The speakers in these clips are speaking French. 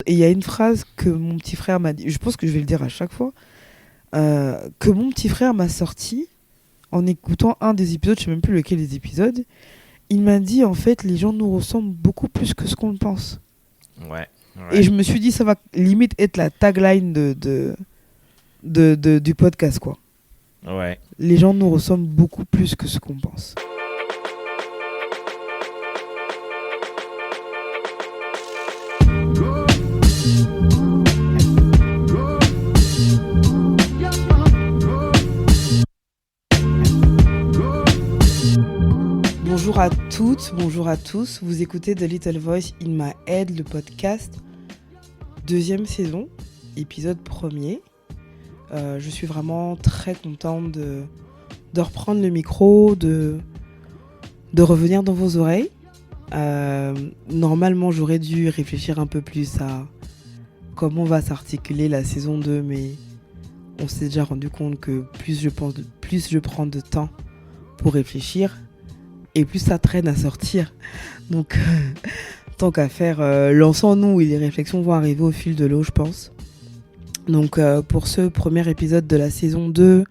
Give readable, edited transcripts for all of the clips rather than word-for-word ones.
Et il y a une phrase que mon petit frère m'a dit, je pense que je vais le dire à chaque fois, que mon petit frère m'a sorti en écoutant un des épisodes, je sais même plus lequel des épisodes. Il m'a dit, en fait, les gens nous ressemblent beaucoup plus que ce qu'on le pense. Ouais. Et je me suis dit, ça va limite être la tagline du podcast, quoi. Ouais. Les gens nous ressemblent beaucoup plus que ce qu'on pense. Bonjour à toutes, bonjour à tous. Vous écoutez The Little Voice in My Head, le podcast, 2e saison, épisode 1er. Je suis vraiment très contente de reprendre le micro, de revenir dans vos oreilles. Normalement, j'aurais dû réfléchir un peu plus à comment va s'articuler la saison 2, mais on s'est déjà rendu compte que plus je prends de temps pour réfléchir, et plus ça traîne à sortir. Donc, tant qu'à faire, lançons-nous et les réflexions vont arriver au fil de l'eau, je pense. Donc, pour ce premier épisode de la saison 2,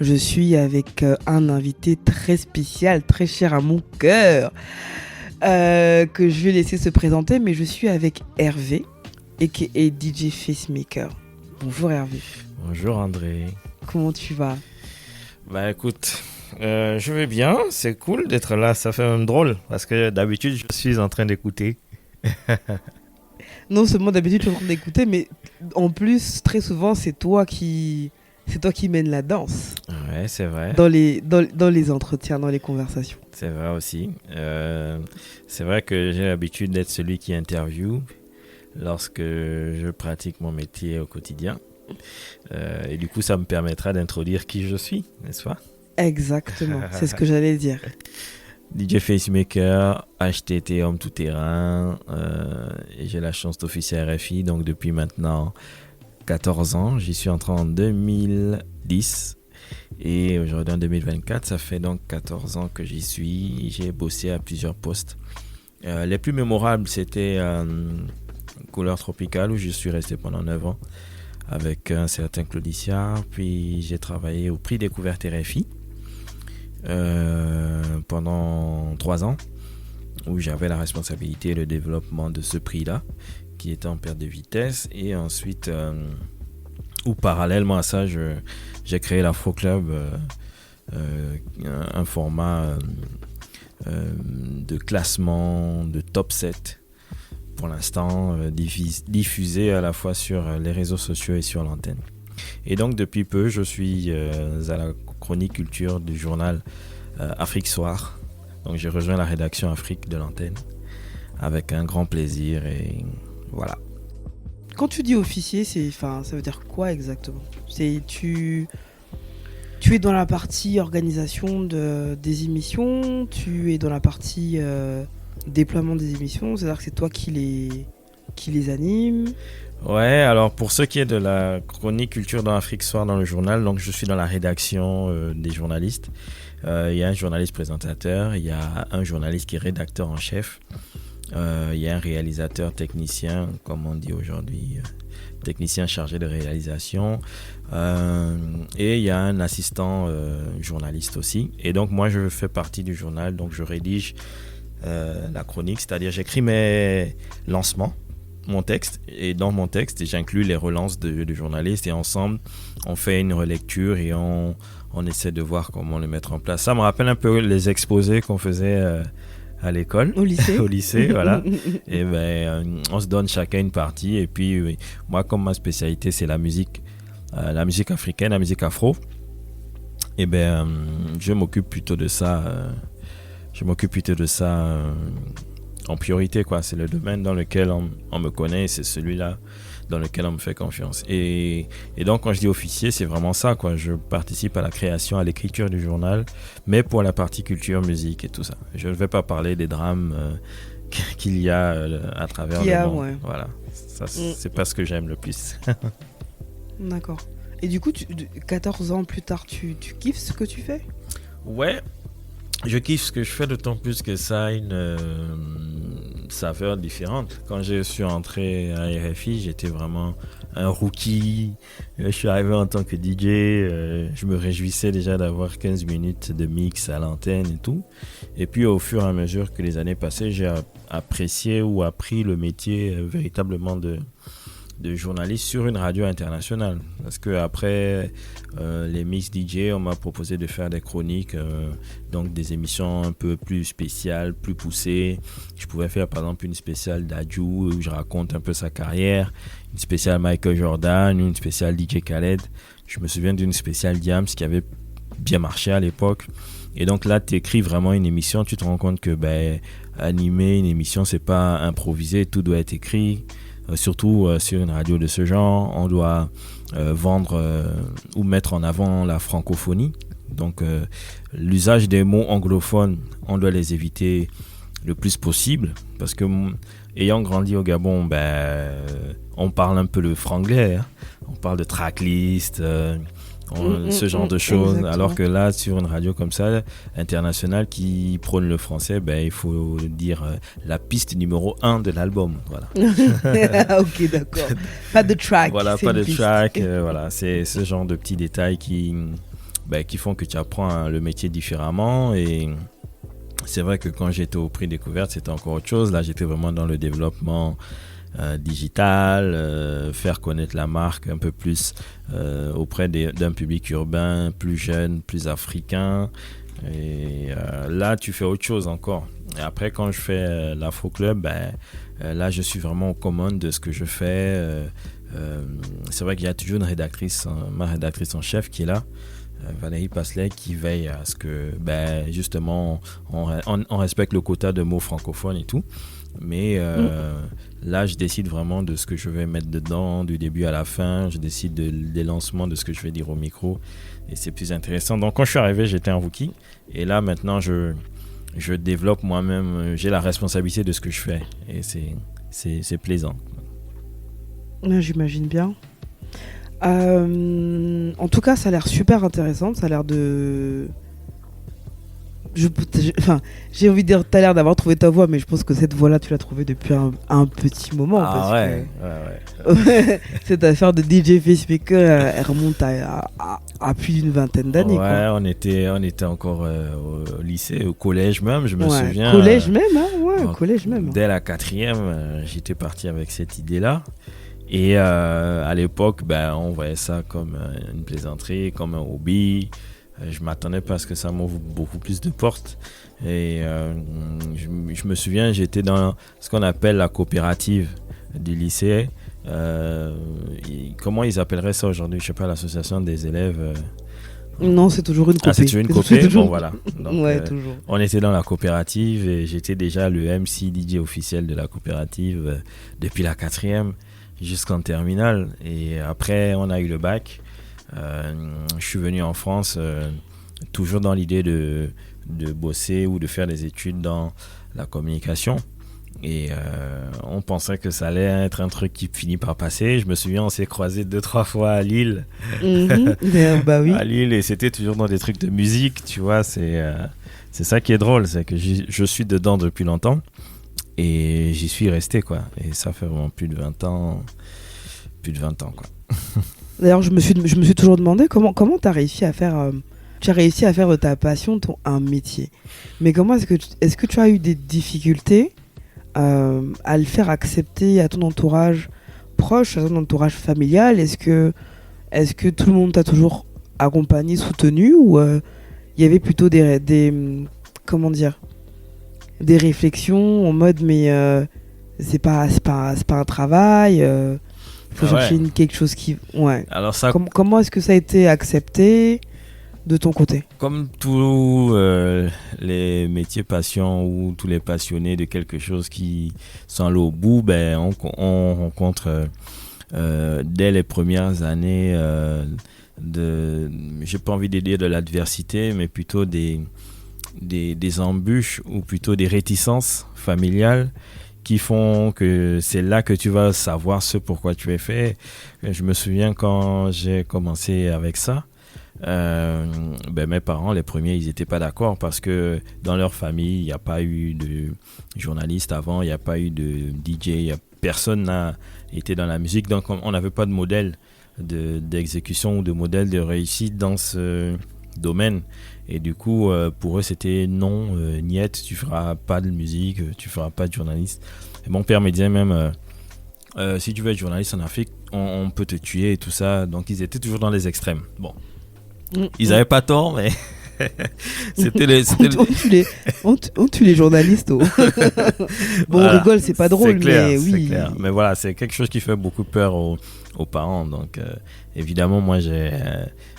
je suis avec un invité très spécial, très cher à mon cœur, que je vais laisser se présenter, mais je suis avec Hervé, aka DJ Facemaker. Bonjour Hervé. Bonjour André. Comment tu vas ? Bah écoute, je vais bien, c'est cool d'être là, ça fait même drôle, parce que d'habitude je suis en train d'écouter. Non seulement d'habitude je suis en train d'écouter, mais en plus très souvent c'est toi qui mènes la danse. Ouais, c'est vrai. Dans les entretiens, dans les conversations. C'est vrai aussi. C'est vrai que j'ai l'habitude d'être celui qui interviewe lorsque je pratique mon métier au quotidien. Et du coup, ça me permettra d'introduire qui je suis, n'est-ce pas ? Exactement, c'est ce que j'allais dire. DJ Facemaker, HTT homme tout terrain, et j'ai la chance d'officier à RFI, donc depuis maintenant 14 ans. J'y suis entré en 2010 et aujourd'hui en 2024, ça fait donc 14 ans que j'y suis. J'ai bossé à plusieurs postes. Les plus mémorables, c'était Couleur Tropicale où je suis resté pendant 9 ans avec un certain Claudicia. Puis j'ai travaillé au Prix Découverte RFI pendant 3 ans où j'avais la responsabilité et le développement de ce prix-là qui était en perte de vitesse. Et ensuite, ou parallèlement à ça, j'ai créé l'Afro Club, un format de classement de top 7 pour l'instant, diffusé à la fois sur les réseaux sociaux et sur l'antenne. Et donc depuis peu, je suis à la chronique culture du journal Afrique Soir. Donc j'ai rejoint la rédaction Afrique de l'antenne avec un grand plaisir et voilà. Quand tu dis officier, ça veut dire quoi exactement ? Tu es dans la partie organisation des émissions, tu es dans la partie déploiement des émissions, c'est-à-dire que c'est toi qui les anime. Ouais, alors pour ce qui est de la chronique culture dans Afrique Soir dans le journal, donc je suis dans la rédaction des journalistes. Il y a un journaliste présentateur, il y a un journaliste qui est rédacteur en chef. Il y a un réalisateur technicien, comme on dit aujourd'hui, technicien chargé de réalisation, et il y a un assistant journaliste aussi. Et donc moi je fais partie du journal, donc je rédige la chronique, c'est-à-dire j'écris mes lancements, mon texte, et dans mon texte j'inclus les relances de journalistes et ensemble on fait une relecture et on essaie de voir comment le mettre en place. Ça me rappelle un peu les exposés qu'on faisait à l'école, au lycée, voilà. Et on se donne chacun une partie. Et puis moi, comme ma spécialité, c'est la musique africaine, la musique afro. Et je m'occupe plutôt de ça. En priorité, quoi. C'est le domaine dans lequel on me connaît. C'est celui-là dans lequel on me fait confiance. Et donc, quand je dis officier, c'est vraiment ça, quoi. Je participe à la création, à l'écriture du journal, mais pour la partie culture, musique et tout ça. Je ne vais pas parler des drames qu'il y a à travers le monde. Ouais. Voilà. Ça, c'est pas ce que j'aime le plus. D'accord. Et du coup, 14 ans plus tard, tu kiffes ce que tu fais ? Ouais. Je kiffe ce que je fais, d'autant plus que ça a saveur différente. Quand je suis entré à RFI, j'étais vraiment un rookie. Je suis arrivé en tant que DJ. Je me réjouissais déjà d'avoir 15 minutes de mix à l'antenne et tout. Et puis au fur et à mesure que les années passaient, j'ai apprécié ou appris le métier véritablement de journaliste sur une radio internationale. Parce que après les mix DJ, on m'a proposé de faire des chroniques, donc des émissions un peu plus spéciales, plus poussées. Je pouvais faire par exemple une spéciale d'Adju où je raconte un peu sa carrière, une spéciale Michael Jordan, une spéciale DJ Khaled. Je me souviens d'une spéciale Diams qui avait bien marché à l'époque. Et donc là, tu écris vraiment une émission, tu te rends compte que animer une émission, c'est pas improvisé, tout doit être écrit. Surtout sur une radio de ce genre, on doit vendre ou mettre en avant la francophonie. Donc l'usage des mots anglophones, on doit les éviter le plus possible parce que ayant grandi au Gabon, on parle un peu le franglais, hein. On parle de tracklist, ce genre de choses. Exactement. Alors que là, sur une radio comme ça, internationale, qui prône le français, il faut dire la piste numéro 1 de l'album. Voilà. Ok, d'accord. Pas de track. Voilà, pas de track. Voilà, c'est ce genre de petits détails qui font que tu apprends le métier différemment. Et c'est vrai que quand j'étais au Prix Découverte, c'était encore autre chose. Là, j'étais vraiment dans le développement digital, faire connaître la marque un peu plus auprès d'un public urbain plus jeune, plus africain. Et là, tu fais autre chose encore. Et après, quand je fais l'Afro Club, là, je suis vraiment aux commandes de ce que je fais. C'est vrai qu'il y a toujours une rédactrice, ma rédactrice en chef qui est là, Valérie Passelet, qui veille à ce que justement on respecte le quota de mots francophones et tout. Mais là, je décide vraiment de ce que je vais mettre dedans, du début à la fin. Je décide des lancements, de ce que je vais dire au micro. Et c'est plus intéressant. Donc, quand je suis arrivé, j'étais un rookie. Et là, maintenant, je développe moi-même. J'ai la responsabilité de ce que je fais. Et c'est plaisant. J'imagine bien. En tout cas, ça a l'air super intéressant. Ça a l'air de... j'ai envie de dire, tu as l'air d'avoir trouvé ta voix, mais je pense que cette voix-là, tu l'as trouvée depuis un petit moment. Ouais. Cette affaire de DJ Facemaker, elle remonte à plus d'une vingtaine d'années. Ouais, quoi. On était encore au lycée, au collège même, je me souviens. Collège même, hein, collège même. Dès la 4e, j'étais parti avec cette idée-là. Et à l'époque, on voyait ça comme une plaisanterie, comme un hobby. Je m'attendais pas à ce que ça m'ouvre beaucoup plus de portes. Et je me souviens, j'étais dans ce qu'on appelle la coopérative du lycée. Comment ils appelleraient ça aujourd'hui? Je sais pas, l'association des élèves. Non, c'est toujours une copé. C'est toujours une copé. Bon, voilà. Donc, ouais, toujours. On était dans la coopérative et j'étais déjà le MC DJ officiel de la coopérative depuis la 4e jusqu'en terminale. Et après, on a eu le bac. Je suis venu en France toujours dans l'idée de bosser ou de faire des études dans la communication. Et on pensait que ça allait être un truc qui finit par passer. Je me souviens, on s'est croisés 2-3 fois à Lille. Oui. À Lille, et c'était toujours dans des trucs de musique, tu vois. C'est ça qui est drôle, c'est que je suis dedans depuis longtemps et j'y suis resté, quoi. Et ça fait vraiment plus de 20 ans, quoi. D'ailleurs, je me suis toujours demandé comment tu as réussi à faire... tu as réussi à faire de ta passion un métier. Mais comment est-ce que tu as eu des difficultés à le faire accepter à ton entourage proche, à ton entourage familial? Est-ce que tout le monde t'a toujours accompagné, soutenu, ou il y avait plutôt des comment dire, des réflexions en mode c'est pas un travail, faut chercher quelque chose qui... Ouais. Alors ça... Comment est-ce que ça a été accepté de ton côté? Comme tous les métiers passion ou tous les passionnés de quelque chose qui sont allés au bout, on rencontre dès les premières années j'ai pas envie de dire de l'adversité, mais plutôt des embûches ou plutôt des réticences familiales qui font que c'est là que tu vas savoir ce pourquoi tu es fait. Je me souviens quand j'ai commencé avec ça, mes parents, les premiers, ils n'étaient pas d'accord parce que dans leur famille, il n'y a pas eu de journaliste avant, il n'y a pas eu de DJ, personne n'a été dans la musique, donc on n'avait pas de modèle d'exécution ou de modèle de réussite dans ce domaine. Et du coup, pour eux, c'était non, niette, tu feras pas de musique, tu feras pas de journaliste. Et mon père me disait même, si tu veux être journaliste en Afrique, on peut te tuer et tout ça. Donc, ils étaient toujours dans les extrêmes. Bon, ils n'avaient pas tort, mais on tue les journalistes. Bon, voilà, on rigole, c'est pas drôle, clair, mais oui. C'est clair. Mais voilà, c'est quelque chose qui fait beaucoup peur aux parents. Donc, évidemment, moi,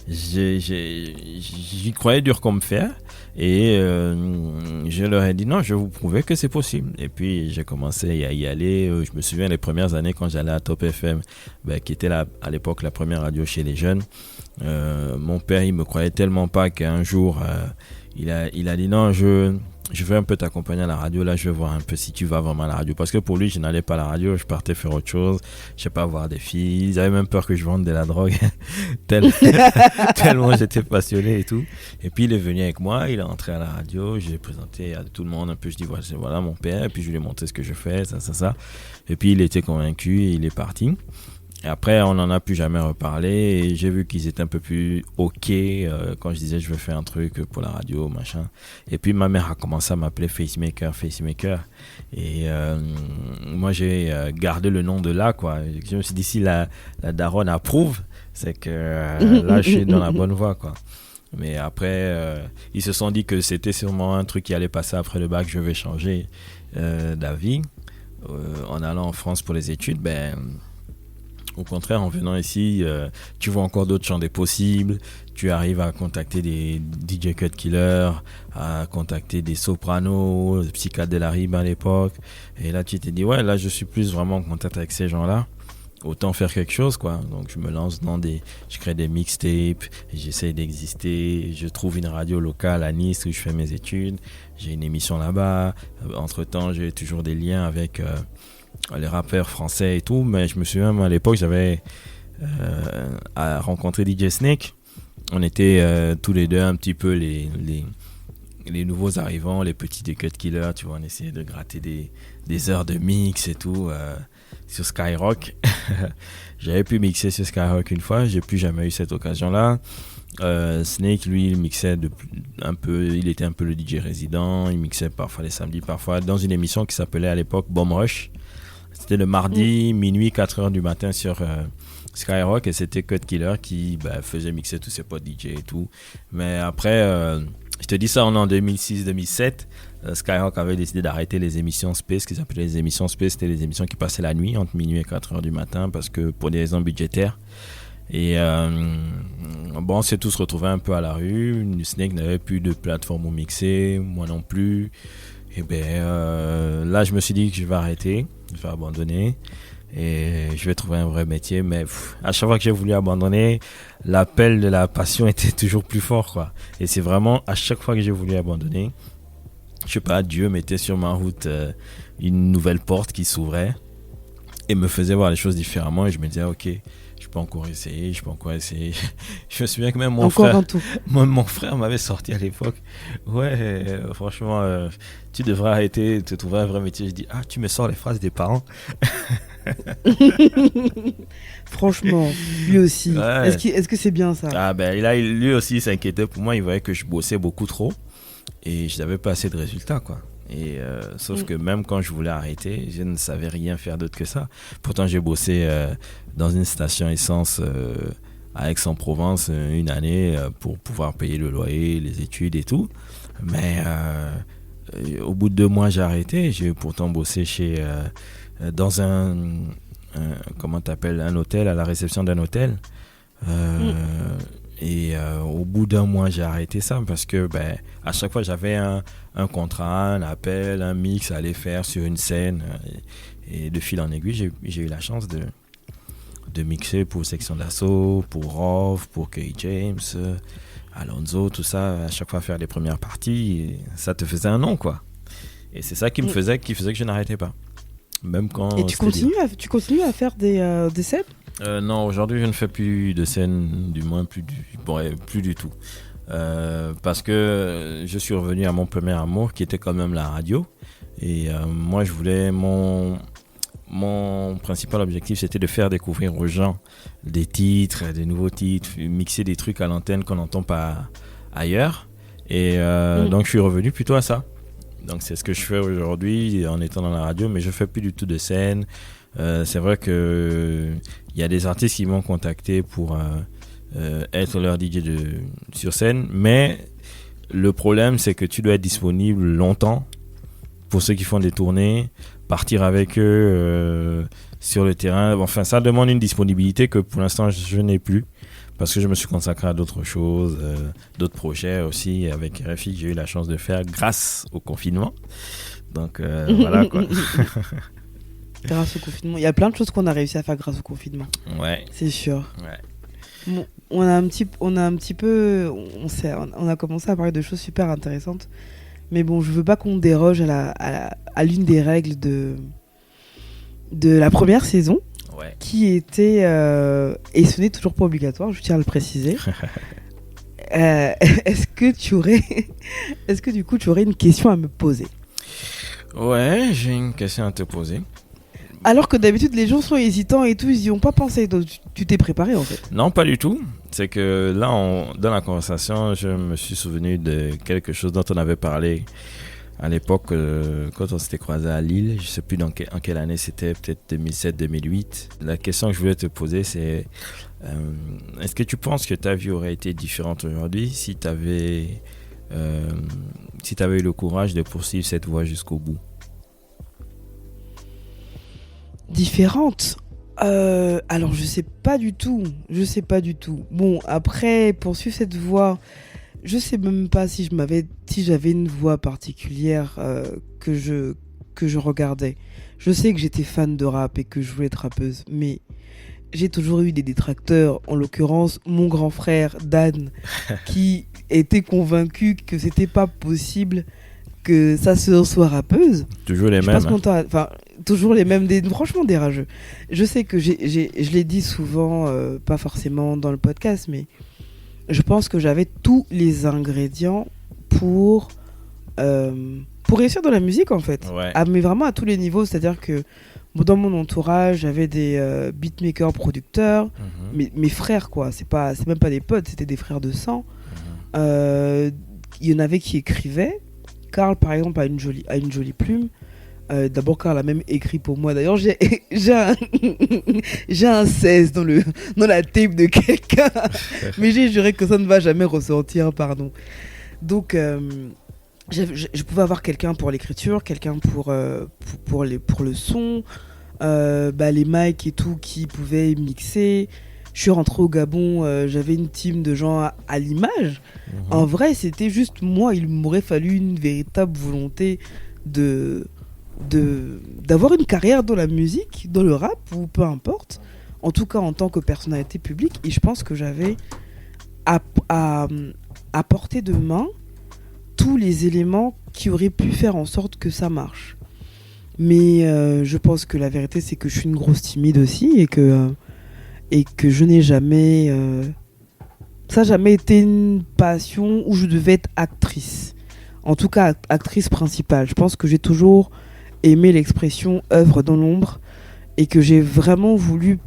j'y croyais dur comme fer. Et je leur ai dit non, je vais vous prouver que c'est possible. Et puis j'ai commencé à y aller. Je me souviens les premières années quand j'allais à Top FM, qui était à l'époque la première radio chez les jeunes. Mon père, il me croyait tellement pas qu'un jour, il a dit non, je vais un peu t'accompagner à la radio. Là, je vais voir un peu si tu vas vraiment à la radio. Parce que pour lui, je n'allais pas à la radio, je partais faire autre chose. Je sais pas, voir des filles. Ils avaient même peur que je vende de la drogue. Tellement j'étais passionné et tout. Et puis, il est venu avec moi, il est entré à la radio. Je l'ai présenté à tout le monde un peu. Je dis, voilà mon père. Et puis, je lui ai montré ce que je fais, ça. Et puis, il était convaincu et il est parti. Et après, on n'en a plus jamais reparlé et j'ai vu qu'ils étaient un peu plus OK quand je disais je veux faire un truc pour la radio, machin. Et puis, ma mère a commencé à m'appeler Facemaker. Et moi, j'ai gardé le nom de là, quoi. Je me suis dit, si la daronne approuve, c'est que là, je suis dans la bonne voie, quoi. Mais après, ils se sont dit que c'était sûrement un truc qui allait passer après le bac. Je vais changer d'avis. En allant en France pour les études, au contraire, en venant ici, tu vois encore d'autres champs des possibles. Tu arrives à contacter des DJ Cut Killer, à contacter des sopranos, Psycha de la Ribe à l'époque. Et là, tu t'es dit, ouais, là, je suis plus vraiment en contact avec ces gens-là. Autant faire quelque chose, quoi. Donc, je me lance je crée des mixtapes, j'essaie d'exister. Je trouve une radio locale à Nice où je fais mes études. J'ai une émission là-bas. Entre-temps, j'ai toujours des liens avec les rappeurs français et tout, mais je me souviens à l'époque j'avais rencontré DJ Snake. On était tous les deux un petit peu les nouveaux arrivants, les petits des Cut Killers, tu vois, on essayait de gratter des heures de mix et tout sur Skyrock. J'avais pu mixer sur Skyrock une fois, j'ai plus jamais eu cette occasion là. Snake, lui, il mixait il était un peu le DJ résident, il mixait parfois les samedis, parfois dans une émission qui s'appelait à l'époque Bomb Rush. C'était le mardi, minuit, 4h du matin sur Skyrock et c'était Cut Killer qui faisait mixer tous ses potes DJ et tout. Mais après, je te dis ça, on est en 2006-2007. Skyrock avait décidé d'arrêter les émissions Space, ce qu'ils appelaient les émissions Space. C'était les émissions qui passaient la nuit, entre minuit et 4h du matin, parce que pour des raisons budgétaires. Et on s'est tous retrouvés un peu à la rue. Snake n'avait plus de plateforme où mixer, moi non plus. Et là, je me suis dit que je vais arrêter, je vais abandonner et je vais trouver un vrai métier. Mais à chaque fois que j'ai voulu abandonner, l'appel de la passion était toujours plus fort, quoi. Et c'est vraiment à chaque fois que j'ai voulu abandonner, je sais pas, Dieu mettait sur ma route une nouvelle porte qui s'ouvrait et me faisait voir les choses différemment. Et je me disais, ok, je peux encore essayer. Je me souviens que même mon frère m'avait sorti à l'époque. Ouais, franchement, tu devrais arrêter, te trouver un vrai métier. Je dis, tu me sors les phrases des parents. Franchement, lui aussi. Ouais. Est-ce que c'est bien ça? Là, lui aussi, il s'inquiétait pour moi. Il voyait que je bossais beaucoup trop et je n'avais pas assez de résultats, quoi. Et sauf que même quand je voulais arrêter, je ne savais rien faire d'autre que ça. Pourtant, j'ai bossé dans une station essence à Aix-en-Provence une année pour pouvoir payer le loyer, les études et tout. Mais au bout de 2 mois, j'ai arrêté. J'ai pourtant bossé dans un hôtel, à la réception d'un hôtel. Et au bout d'1 mois, j'ai arrêté ça parce que à chaque fois, j'avais un contrat, un appel, un mix à aller faire sur une scène. Et de fil en aiguille, j'ai eu la chance de mixer pour Section d'Assaut, pour Rov, pour Kay James, Alonso, tout ça. À chaque fois, faire les premières parties, et ça te faisait un nom, quoi. Et c'est ça qui faisait que je n'arrêtais pas. Même quand et tu continues à faire des sets? Non, aujourd'hui, je ne fais plus de scène, du moins plus du tout. Parce que je suis revenu à mon premier amour, qui était quand même la radio. Et moi, mon principal objectif, c'était de faire découvrir aux gens des titres, des nouveaux titres, mixer des trucs à l'antenne qu'on n'entend pas ailleurs. Et donc, je suis revenu plutôt à ça. Donc, c'est ce que je fais aujourd'hui en étant dans la radio, mais je ne fais plus du tout de scène. C'est vrai que il y a des artistes qui m'ont contacté pour être leur DJ sur scène, mais le problème, c'est que tu dois être disponible longtemps pour ceux qui font des tournées, partir avec eux sur le terrain. Enfin, ça demande une disponibilité que pour l'instant, je n'ai plus parce que je me suis consacré à d'autres choses, d'autres projets aussi avec RFI que j'ai eu la chance de faire grâce au confinement. Donc, voilà quoi. Grâce au confinement. Il y a plein de choses qu'on a réussi à faire grâce au confinement. Ouais. C'est sûr. Ouais. Bon, on a commencé à parler de choses super intéressantes. Mais bon, je veux pas qu'on déroge à l'une des règles de la première saison. Ouais. Qui était, et ce n'est toujours pas obligatoire, je tiens à le préciser. Est-ce que du coup tu aurais une question à me poser? Ouais, j'ai une question à te poser. Alors que d'habitude les gens sont hésitants et tout, ils y ont pas pensé. Donc tu t'es préparé en fait? Non, pas du tout. C'est que là, dans la conversation, je me suis souvenu de quelque chose dont on avait parlé à l'époque quand on s'était croisé à Lille. Je sais plus en quelle année c'était, peut-être 2007-2008. La question que je voulais te poser, c'est est-ce que tu penses que ta vie aurait été différente aujourd'hui si tu avais eu le courage de poursuivre cette voie jusqu'au bout? Différente. Alors je sais pas du tout. Bon, après poursuivre cette voie, je sais même pas si j'avais une voix particulière que je regardais. Je sais que j'étais fan de rap et que je voulais être rappeuse, mais j'ai toujours eu des détracteurs, en l'occurrence mon grand frère Dan, qui était convaincu que c'était pas possible que sa sœur soit rappeuse. Toujours les mêmes. Enfin, toujours les mêmes, franchement des rageux. Je sais que je l'ai dit souvent, pas forcément dans le podcast, mais je pense que j'avais tous les ingrédients pour réussir dans la musique en fait. Ouais. Mais vraiment à tous les niveaux, c'est-à-dire que dans mon entourage, j'avais des beatmakers, producteurs, mes frères quoi, c'est même pas des potes, c'était des frères de sang. Il y en avait qui écrivaient. Karl par exemple a une jolie plume. D'abord Karl a même écrit pour moi. D'ailleurs j'ai un 16 dans la tape de quelqu'un. Mais j'ai juré que ça ne va jamais ressortir, pardon. Donc je pouvais avoir quelqu'un pour l'écriture, quelqu'un pour le son, les mics et tout qui pouvaient mixer. Je suis rentrée au Gabon, j'avais une team de gens à l'image. En vrai, c'était juste moi. Il m'aurait fallu une véritable volonté d'avoir une carrière dans la musique, dans le rap ou peu importe. En tout cas, en tant que personnalité publique. Et je pense que j'avais à portée de main tous les éléments qui auraient pu faire en sorte que ça marche. Mais je pense que la vérité, c'est que je suis une grosse timide aussi et que je n'ai jamais... ça n'a jamais été une passion où je devais être actrice. En tout cas, actrice principale. Je pense que j'ai toujours aimé l'expression œuvre dans l'ombre et que j'ai vraiment voulu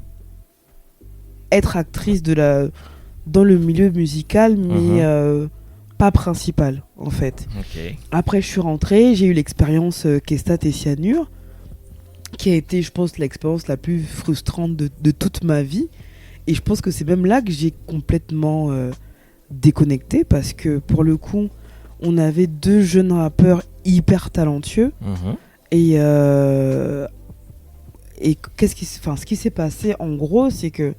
être actrice dans le milieu musical, mais pas principale, en fait. Okay. Après, je suis rentrée, j'ai eu l'expérience Kestat et Cyanure, qui a été, je pense, l'expérience la plus frustrante de toute ma vie. Et je pense que c'est même là que j'ai complètement déconnecté, parce que pour le coup, on avait deux jeunes rappeurs hyper talentueux. Et ce qui s'est passé, en gros, c'est que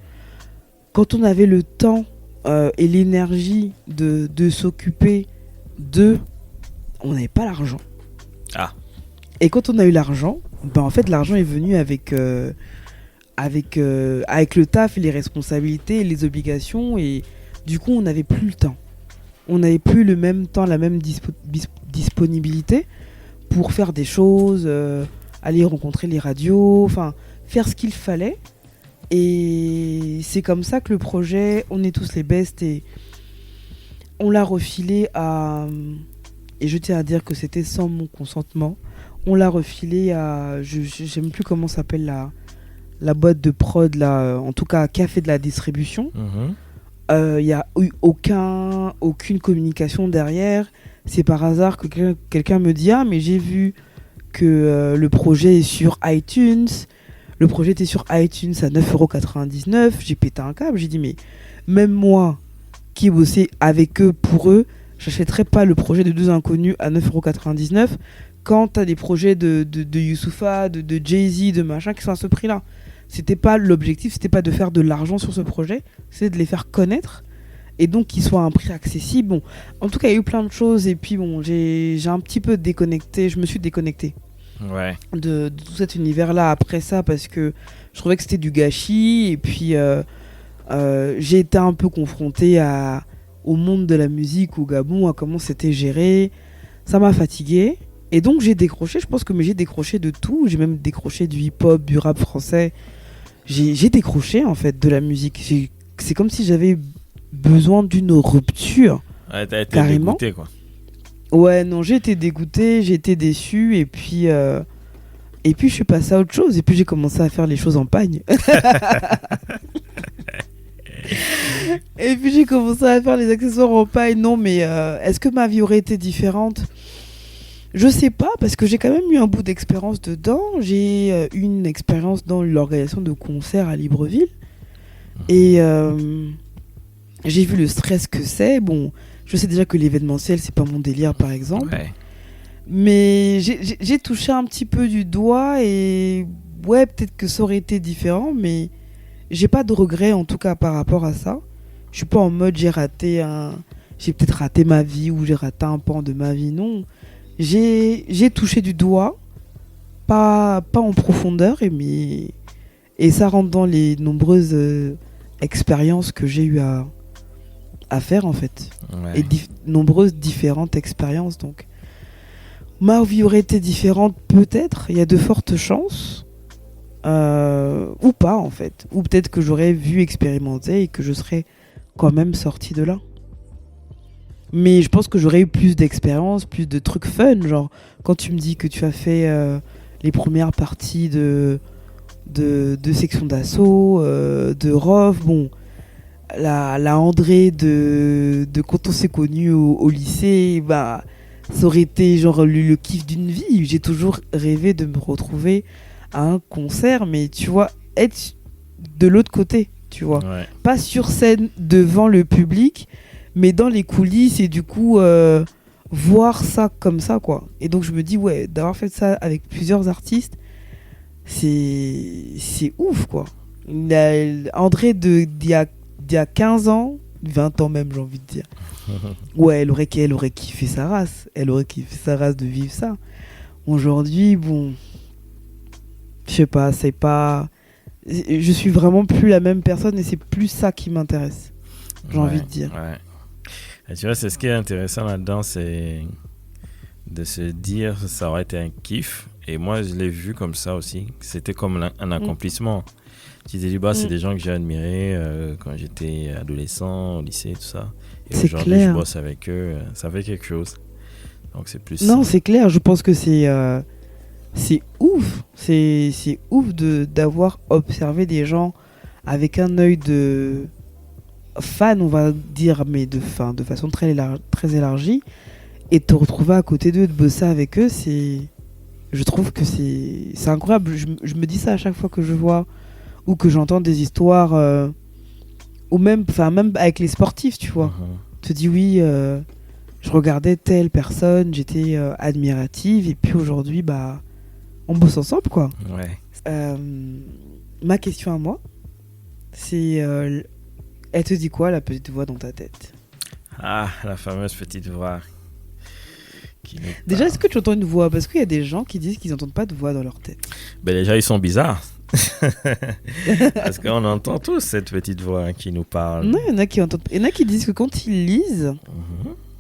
quand on avait le temps et l'énergie de s'occuper d'eux, on n'avait pas l'argent. Ah. Et quand on a eu l'argent, en fait, l'argent est venu avec le taf et les responsabilités et les obligations, et du coup on n'avait plus le temps. On n'avait plus le même temps, la même disponibilité pour faire des choses, aller rencontrer les radios, enfin faire ce qu'il fallait Et c'est comme ça que le projet On est tous les bestes, et on l'a refilé à... Et je tiens à dire que c'était sans mon consentement. On l'a refilé à... Je sais même plus comment s'appelle la boîte de prod, là, en tout cas, qui a fait de la distribution. Il n'y a eu aucune communication derrière. C'est par hasard que quelqu'un me dit « Ah, mais j'ai vu que le projet est sur iTunes. » Le projet était sur iTunes à 9,99 €. J'ai pété un câble. J'ai dit « Mais même moi, qui bossais avec eux, pour eux, j'achèterais pas le projet de Deux Inconnus à 9,99 € quand t'as des projets de Youssoupha, de Jay-Z, de machin qui sont à ce prix-là. » C'était pas l'objectif, c'était pas de faire de l'argent sur ce projet, c'était de les faire connaître et donc qu'ils soient à un prix accessible. Bon, en tout cas, il y a eu plein de choses et puis bon, j'ai un petit peu déconnecté, je me suis déconnecté de tout cet univers-là après ça parce que je trouvais que c'était du gâchis et puis j'ai été un peu confrontée au monde de la musique au Gabon, à comment c'était géré. Ça m'a fatiguée et donc j'ai décroché, je pense que j'ai décroché de tout, j'ai même décroché du hip-hop, du rap français. J'ai décroché en fait de la musique. C'est comme si j'avais besoin d'une rupture. Ouais, t'as été carrément dégoûté, quoi. Ouais, non, j'ai été dégoûtée, j'ai été déçue et puis je suis passée à autre chose et puis j'ai commencé à faire les choses en pagne. Et puis j'ai commencé à faire les accessoires en paille. Non, mais est-ce que ma vie aurait été différente ? Je sais pas, parce que j'ai quand même eu un bout d'expérience dedans. J'ai eu une expérience dans l'organisation de concerts à Libreville. Et j'ai vu le stress que c'est. Bon, je sais déjà que l'événementiel, c'est pas mon délire, par exemple. Ouais. Mais j'ai touché un petit peu du doigt et ouais, peut-être que ça aurait été différent, mais j'ai pas de regrets en tout cas par rapport à ça. Je suis pas en mode j'ai peut-être raté ma vie ou j'ai raté un pan de ma vie, non. J'ai touché du doigt, pas en profondeur, et ça rentre dans les nombreuses expériences que j'ai eu à faire en fait. Ouais. Et nombreuses différentes expériences. Donc, ma vie aurait été différente peut-être, il y a de fortes chances, ou pas en fait. Ou peut-être que j'aurais vu expérimenter et que je serais quand même sortie de là. Mais je pense que j'aurais eu plus d'expérience, plus de trucs fun. Genre, quand tu me dis que tu as fait les premières parties de section d'assaut, de ROF, bon, la André de quand on s'est connus au lycée, bah, ça aurait été genre le kiff d'une vie. J'ai toujours rêvé de me retrouver à un concert, mais tu vois, être de l'autre côté, tu vois. Ouais. Pas sur scène devant le public, mais dans les coulisses et du coup voir ça comme ça quoi. Et donc je me dis ouais, d'avoir fait ça avec plusieurs artistes, c'est ouf quoi. André d'il y a 15 ans, 20 ans même j'ai envie de dire. Ouais, elle aurait kiffé sa race, de vivre ça. Aujourd'hui, bon, je sais pas, je suis vraiment plus la même personne et c'est plus ça qui m'intéresse. J'ai envie de dire. Ouais. Et tu vois, c'est ce qui est intéressant là-dedans, c'est de se dire ça aurait été un kiff. Et moi, je l'ai vu comme ça aussi. C'était comme un accomplissement. Tu t'es dit, bah, c'est des gens que j'ai admirés quand j'étais adolescent, au lycée, tout ça. Et c'est aujourd'hui, clair. je bosse avec eux. Ça fait quelque chose. Donc, c'est plus non, ça. c'est clair. Je pense que c'est ouf. C'est ouf d'avoir observé des gens avec un œil de fan, on va dire, mais de façon très élargie, et te retrouver à côté d'eux, de bosser avec eux, je trouve que c'est incroyable. Je me dis ça à chaque fois que je vois ou que j'entends des histoires, ou même avec les sportifs, tu vois. Tu te dis oui, je regardais telle personne, j'étais admirative, et puis aujourd'hui, bah, on bosse ensemble, quoi. Ouais. Ma question à moi, c'est elle te dit quoi, la petite voix dans ta tête ? Ah, la fameuse petite voix. Déjà, est-ce que tu entends une voix ? Parce qu'il y a des gens qui disent qu'ils n'entendent pas de voix dans leur tête. Ben déjà, ils sont bizarres. Parce qu'on entend tous cette petite voix qui nous parle. Non, il y en a qui entendent. Il y en a qui disent que quand ils lisent,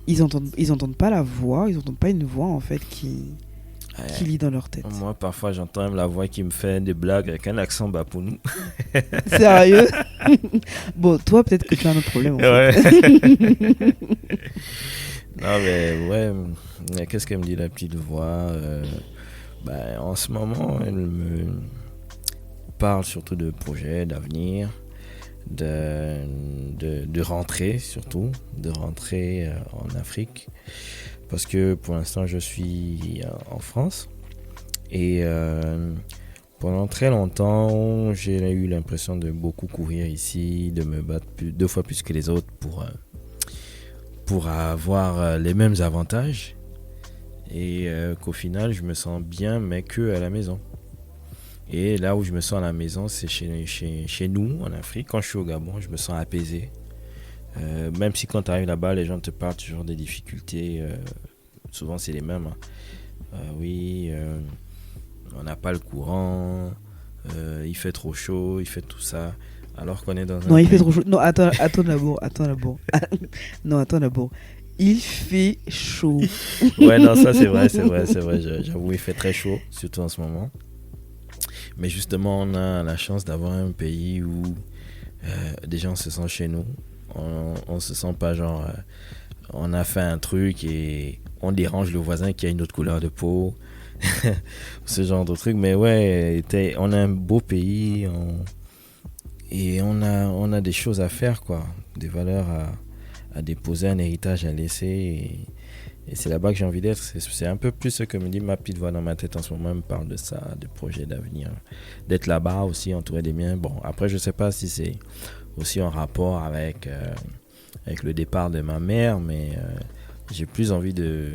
ils entendent pas la voix, ils entendent pas une voix en fait qui qui lit dans leur tête. Moi, parfois, j'entends même la voix qui me fait des blagues avec un accent bapounou. Sérieux? Bon, toi, peut-être que tu as un autre problème. En Ouais. fait. Non, mais ouais, qu'est-ce qu'elle me dit, la petite voix en ce moment, elle me parle surtout de projets, d'avenir, de rentrer surtout, de rentrer en Afrique. Parce que pour l'instant, je suis en France. Et pendant très longtemps, j'ai eu l'impression de beaucoup courir ici, de me battre 2 fois plus que les autres pour avoir les mêmes avantages. Et qu'au final, je me sens bien, mais que à la maison. Et là où je me sens à la maison, c'est chez nous, en Afrique. Quand je suis au Gabon, je me sens apaisé. Même si quand tu arrives là-bas, les gens te parlent toujours des difficultés. Souvent, c'est les mêmes. On n'a pas le courant. Il fait trop chaud, il fait tout ça. Alors qu'on est dans un... Non, il fait trop chaud. Non, attends d'abord. Non, attends d'abord. Il fait chaud. Ouais, non, ça c'est vrai. J'avoue, il fait très chaud, surtout en ce moment. Mais justement, on a la chance d'avoir un pays où des gens se sentent chez nous. On se sent pas genre... on a fait un truc et on dérange le voisin qui a une autre couleur de peau. Ce genre de truc. Mais ouais, on a un beau pays. Et on a des choses à faire, quoi. Des valeurs à déposer, un héritage à laisser. Et c'est là-bas que j'ai envie d'être. C'est un peu plus ce que me dit ma petite voix dans ma tête en ce moment. Elle me parle de ça, de projets d'avenir. D'être là-bas aussi, entouré des miens. Bon, après, je sais pas si c'est aussi en rapport avec le départ de ma mère, mais j'ai plus envie de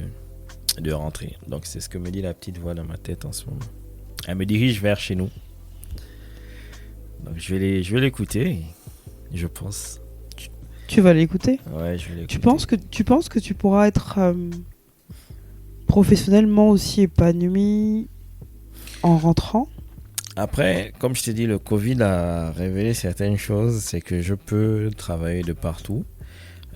rentrer. Donc, c'est ce que me dit la petite voix dans ma tête en ce moment. Elle me dirige vers chez nous. Donc, je vais l'écouter, je pense. Tu vas l'écouter? Ouais, je vais l'écouter. Tu penses que tu pourras être professionnellement aussi épanoui en rentrant? Après, comme je t'ai dit, le Covid a révélé certaines choses. C'est que je peux travailler de partout.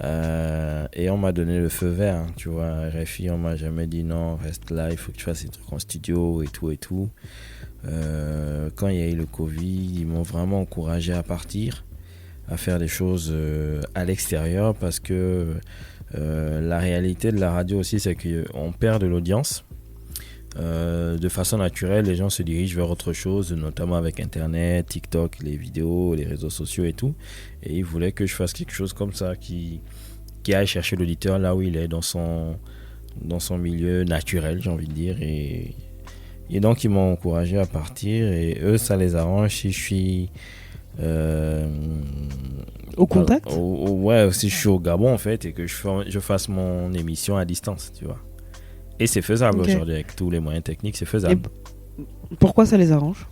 Et on m'a donné le feu vert, hein, tu vois. RFI, on m'a jamais dit non, reste là, il faut que tu fasses des trucs en studio et tout. Quand il y a eu le Covid, ils m'ont vraiment encouragé à partir, à faire des choses à l'extérieur, parce que la réalité de la radio aussi, c'est qu'on perd de l'audience. De façon naturelle, les gens se dirigent vers autre chose, notamment avec Internet, TikTok, les vidéos, les réseaux sociaux et tout. Et ils voulaient que je fasse quelque chose comme ça, qui aille chercher l'auditeur là où il est, dans son milieu naturel, j'ai envie de dire. Et donc, ils m'ont encouragé à partir. Et eux, ça les arrange si je suis... au contact? Ouais, si je suis au Gabon, en fait, et que je fasse mon émission à distance, tu vois. Et c'est faisable aujourd'hui, avec tous les moyens techniques, c'est faisable. Et pourquoi ça les arrange?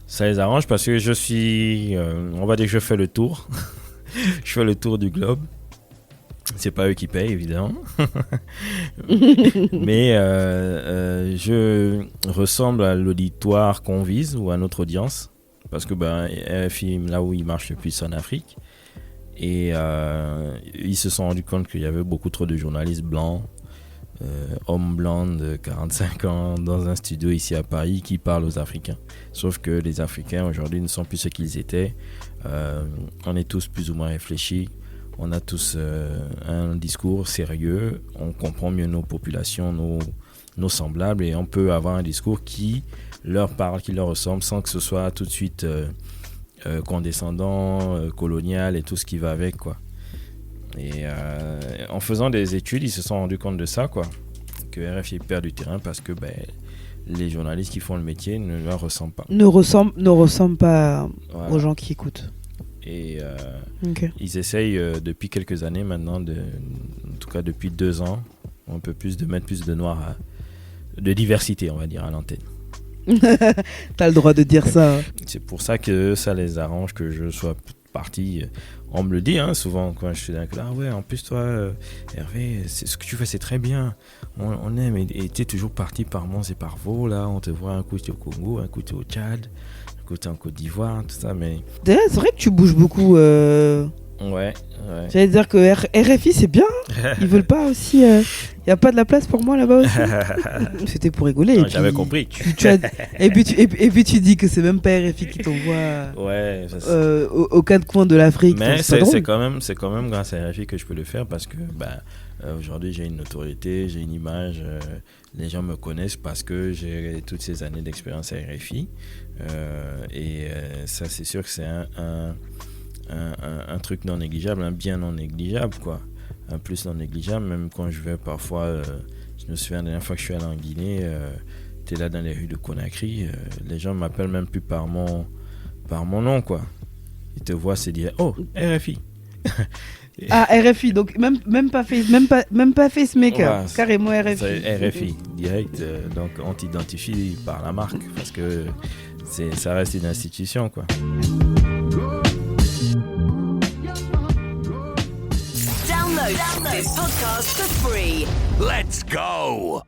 Ça les arrange parce que je suis... on va dire que je fais le tour. Je fais le tour du globe. C'est pas eux qui payent, évidemment. Mais je ressemble à l'auditoire qu'on vise ou à notre audience. Parce que RFI, là où il marche le plus en Afrique. Et ils se sont rendus compte qu'il y avait beaucoup trop de journalistes blancs, hommes blancs de 45 ans dans un studio ici à Paris qui parlent aux Africains. Sauf que les Africains aujourd'hui ne sont plus ce qu'ils étaient. On est tous plus ou moins réfléchis. On a tous un discours sérieux. On comprend mieux nos populations, nos semblables. Et on peut avoir un discours qui leur parle, qui leur ressemble, sans que ce soit tout de suite condescendant, colonial et tout ce qui va avec, quoi. Et en faisant des études, ils se sont rendus compte de ça, quoi. Que RFI perd du terrain parce que les journalistes qui font le métier ne leur ressemblent pas. Ne ressemblent pas aux gens qui écoutent. Et ils essayent depuis quelques années maintenant, en tout cas depuis 2 ans, un peu plus, de mettre plus de noir, de diversité, on va dire, à l'antenne. T'as le droit de dire ça. C'est pour ça que ça les arrange que je sois parti. On me le dit souvent quand je suis dans là. Ouais, en plus toi, Hervé, ce que tu fais c'est très bien. On aime. Et t'es toujours parti par Mons et par Vaux, là. On te voit un coup au Congo, un coup au Tchad, un coup en Côte d'Ivoire, tout ça. Mais d'ailleurs, c'est vrai que tu bouges beaucoup. Ouais, Ouais. J'allais dire que RFI, c'est bien. Ils veulent pas aussi. Il n'y a pas de la place pour moi là-bas aussi. C'était pour rigoler. Non, j'avais compris. Et puis tu dis que c'est même pas RFI qui t'envoie Ouais, aux quatre coins de l'Afrique. Mais c'est quand même grâce à RFI que je peux le faire parce que aujourd'hui j'ai une notoriété, j'ai une image, les gens me connaissent parce que j'ai toutes ces années d'expérience à RFI. Ça c'est sûr que c'est un truc non négligeable, un bien non négligeable quoi. Un plus non négligeable, même quand je vais parfois, je me souviens la dernière fois que je suis allé en Guinée, tu es là dans les rues de Conakry, les gens m'appellent même plus par mon nom quoi. Ils te voient, c'est dire oh RFI. Ah RFI, donc même pas Facemaker, ouais, carrément RFI. C'est RFI direct, donc on t'identifie par la marque parce que ça reste une institution quoi. Download this podcast for free. Let's go.